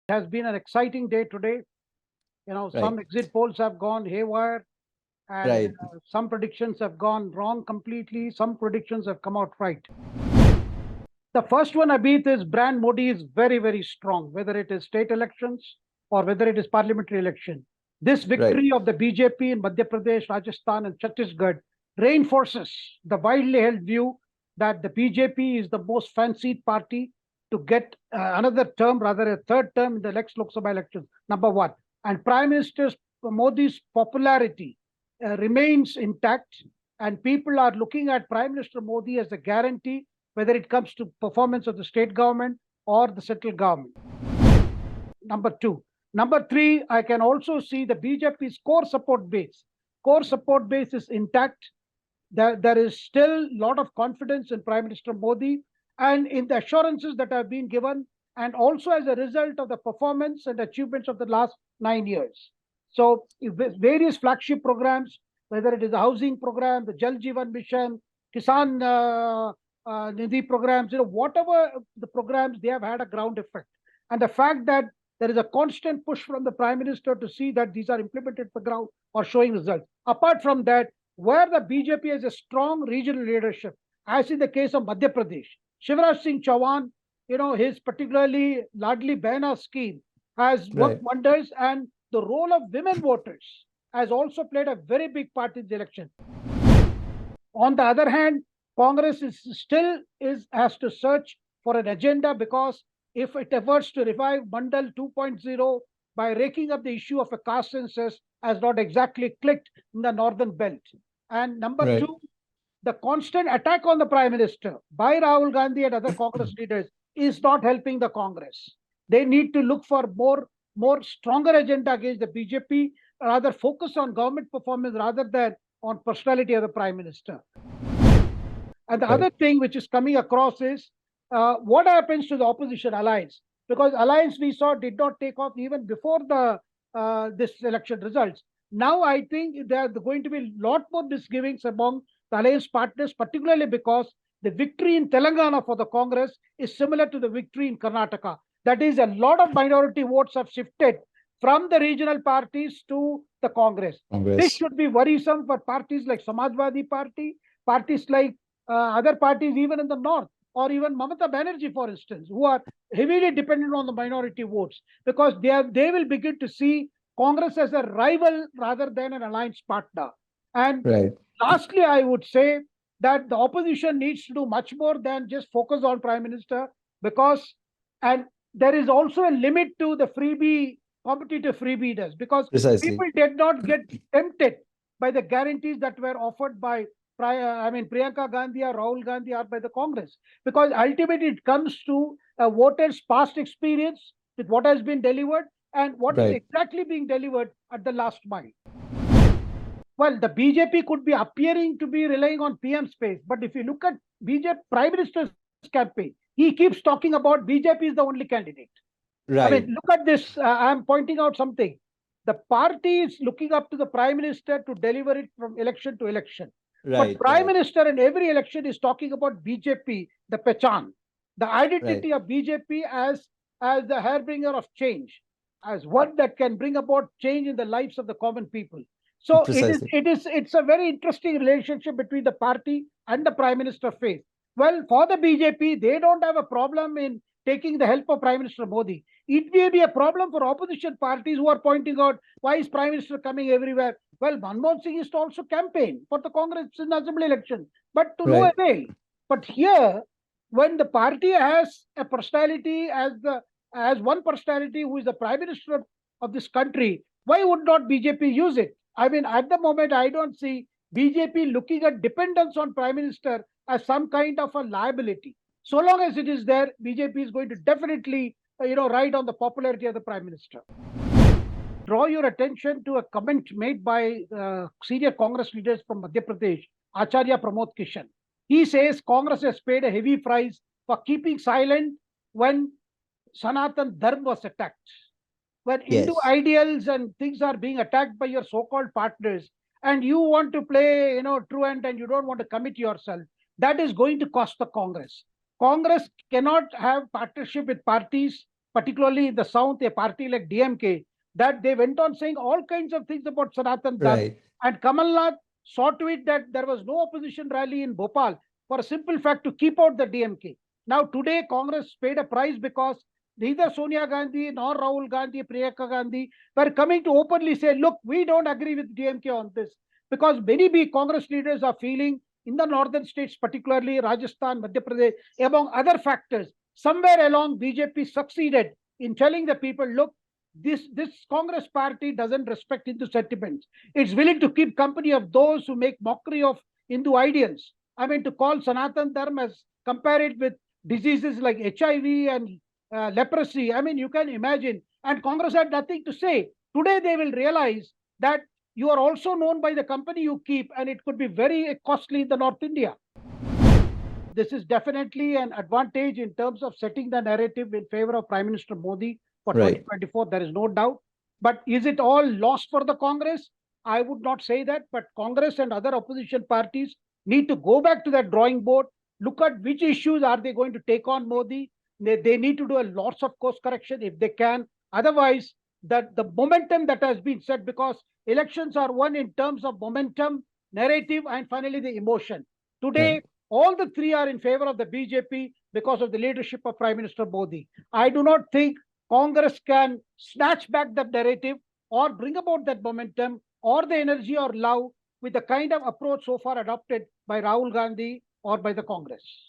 has been an exciting day today. Some Right, exit polls have gone haywire, and right, some predictions have gone wrong completely. Some predictions have come out right. The first one, Abhit, is brand Modi is very, very strong, whether it is state elections or whether it is parliamentary election. This right, victory of the BJP in Madhya Pradesh, Rajasthan, and Chhattisgarh reinforces the widely held view that the BJP is the most fancied party to get another term, rather a third term in the next Lok Sabha elections, number one. And Prime Minister Modi's popularity remains intact, and people are looking at Prime Minister Modi as a guarantee, whether it comes to performance of the state government or the central government. Number two. Number three, I can also see the BJP's core support base. Core support base is intact. There is still a lot of confidence in Prime Minister Modi and in the assurances that have been given, and also as a result of the performance and achievements of the last 9 years. So, various flagship programs, whether it is the housing program, the Jal Jeevan Mission, Kisan Nidhi programs, whatever the programs, they have had a ground effect. And the fact that there is a constant push from the Prime Minister to see that these are implemented on the ground or showing results. Apart from that, where the BJP has a strong regional leadership, as in the case of Madhya Pradesh, Shivraj Singh Chauhan, his particularly Ladli Behna scheme has worked right. wonders, and the role of women voters has also played a very big part in the election. On the other hand, Congress is still has to search for an agenda, because if it efforts to revive Mandal 2.0 by raking up the issue of a caste census, has not exactly clicked in the northern belt. And number Right. two, the constant attack on the Prime Minister by Rahul Gandhi and other Congress leaders is not helping the Congress. They need to look for more stronger agenda against the BJP, rather focus on government performance rather than on personality of the Prime Minister. And the Right. other thing which is coming across is what happens to the opposition alliance? Because alliance we saw did not take off even before the this election results. Now I think there are going to be a lot more misgivings among the alliance partners, particularly because the victory in Telangana for the Congress is similar to the victory in Karnataka. That is, a lot of minority votes have shifted from the regional parties to the Congress. This Congress. should be worrisome for parties like Samajwadi Party, parties like other parties even in the north, or even Mamata Banerjee, for instance, who are heavily dependent on the minority votes, because they will begin to see Congress as a rival rather than an alliance partner. And Right. lastly, I would say that the opposition needs to do much more than just focus on Prime Minister, because and there is also a limit to the freebie competitive freebie does, because Precisely. people did not get tempted by the guarantees that were offered by Priyanka Gandhi or Rahul Gandhi or by the Congress, because ultimately it comes to a voter's past experience with what has been delivered and what is Right. exactly being delivered at the last mile. Well, the BJP could be appearing to be relying on PM space, but if you look at BJP Prime Minister's campaign, he keeps talking about BJP is the only candidate. I mean, Right. look at this. I'm pointing out something. The party is looking up to the Prime Minister to deliver it from election to election. But Right. Prime Right. Minister in every election is talking about BJP, the pechan, the Right. identity of BJP as the hairbringer of change, as one that can bring about change in the lives of the common people. So Precisely. it's a very interesting relationship between the party and the Prime Minister face. Well, for the BJP, they don't have a problem in taking the help of Prime Minister Modi. It may be a problem for opposition parties who are pointing out, why is Prime Minister coming everywhere? Well, Manmohan Singh used to also campaign for the Congress in the assembly election, but to no Right. avail. But here, when the party has a personality as one personality who is the Prime Minister of this country, why would not BJP use it? I mean, at the moment, I don't see BJP looking at dependence on Prime Minister as some kind of a liability. So long as it is there, BJP is going to definitely, ride on the popularity of the Prime Minister. Draw your attention to a comment made by senior Congress leaders from Madhya Pradesh, Acharya Pramod Kishan. He says Congress has paid a heavy price for keeping silent when Sanatan Dharma was attacked. When Hindu Yes. ideals and things are being attacked by your so-called partners, and you want to play, truant, and you don't want to commit yourself, that is going to cost the Congress. Congress cannot have partnership with parties particularly in the south, a party like DMK, that they went on saying all kinds of things about Sanatan Dharma. Right. And Kamal Nath saw to it that there was no opposition rally in Bhopal for a simple fact to keep out the DMK. Now today Congress paid a price because neither Sonia Gandhi nor Rahul Gandhi, Priyanka Gandhi were coming to openly say, look, we don't agree with DMK on this. Because many big Congress leaders are feeling in the northern states, particularly Rajasthan, Madhya Pradesh, among other factors, somewhere along BJP succeeded in telling the people, look, this Congress party doesn't respect Hindu sentiments. It's willing to keep company of those who make mockery of Hindu ideals. I mean, to call Sanatan Dharma as compare it with diseases like HIV and leprosy. I mean, you can imagine. And Congress had nothing to say. Today, they will realize that you are also known by the company you keep, and it could be very costly in the North India. This is definitely an advantage in terms of setting the narrative in favor of Prime Minister Modi for Right. 2024. There is no doubt. But is it all lost for the Congress? I would not say that. But Congress and other opposition parties need to go back to that drawing board, look at which issues are they going to take on Modi. They need to do a lots of course correction if they can. Otherwise, that the momentum that has been set, because elections are won in terms of momentum, narrative, and finally the emotion. Today, Right. all the three are in favor of the BJP because of the leadership of Prime Minister Modi. I do not think Congress can snatch back that narrative or bring about that momentum or the energy or love with the kind of approach so far adopted by Rahul Gandhi or by the Congress.